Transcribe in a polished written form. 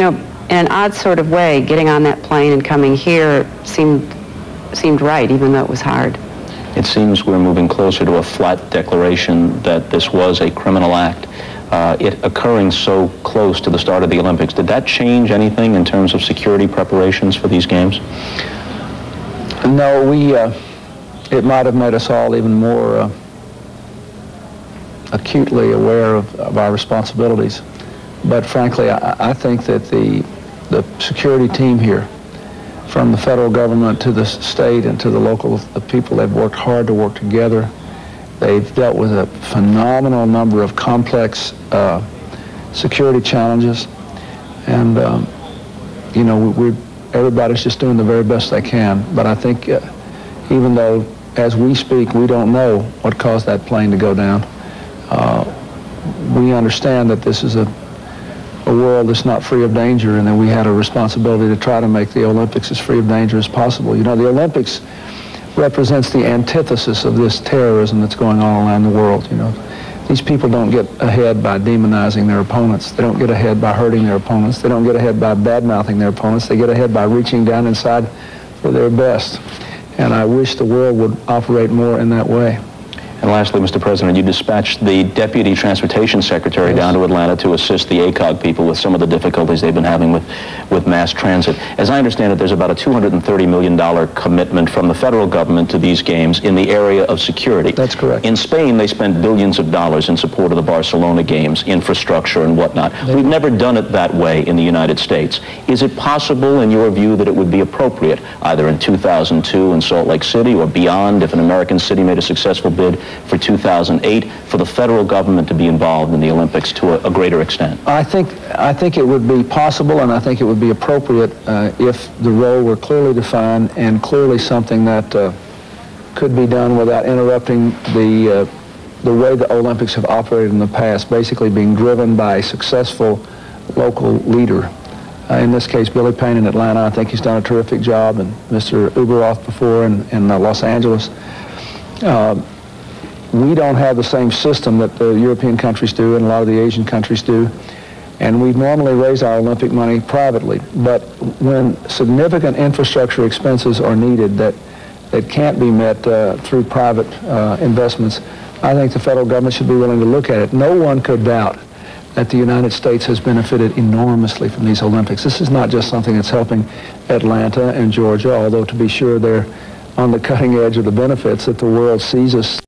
in an odd sort of way, getting on that plane and coming here seemed right, even though it was hard. It seems we're moving closer to a flat declaration that this was a criminal act. It occurring so close to the start of the Olympics, did that change anything in terms of security preparations for these games? No, it might have made us all even more acutely aware of our responsibilities. But frankly, I think that the security team here, from the federal government to the state and to the local people, they've worked hard to work together. They've dealt with a phenomenal number of complex security challenges. And, you know, everybody's just doing the very best they can. But I think even though, as we speak, we don't know what caused that plane to go down, we understand that this is a world that's not free of danger, and that we had a responsibility to try to make the Olympics as free of danger as possible. You know, the Olympics represents the antithesis of this terrorism that's going on around the world. You know, these people don't get ahead by demonizing their opponents. They don't get ahead by hurting their opponents. They don't get ahead by bad-mouthing their opponents. They get ahead by reaching down inside for their best. And I wish the world would operate more in that way. And lastly, Mr. President, you dispatched the Deputy Transportation Secretary down to Atlanta to assist the ACOG people with some of the difficulties they've been having with mass transit. As I understand it, there's about a $230 million commitment from the federal government to these games in the area of security. That's correct. In Spain, they spent billions of dollars in support of the Barcelona games, infrastructure and whatnot. We've never done it that way in the United States. Is it possible, in your view, that it would be appropriate, either in 2002 in Salt Lake City or beyond, if an American city made a successful bid for 2008, for the federal government to be involved in the Olympics to a greater extent? I think it would be possible, and I think it would be appropriate if the role were clearly defined and clearly something that could be done without interrupting the way the Olympics have operated in the past, basically being driven by a successful local leader. In this case, Billy Payne in Atlanta. I think he's done a terrific job, and Mr. Uberoth before in Los Angeles. We don't have the same system that the European countries do and a lot of the Asian countries do, and we normally raise our Olympic money privately. But when significant infrastructure expenses are needed that can't be met through private investments, I think the federal government should be willing to look at it. No one could doubt that the United States has benefited enormously from these Olympics. This is not just something that's helping Atlanta and Georgia, although to be sure they're on the cutting edge of the benefits that the world sees us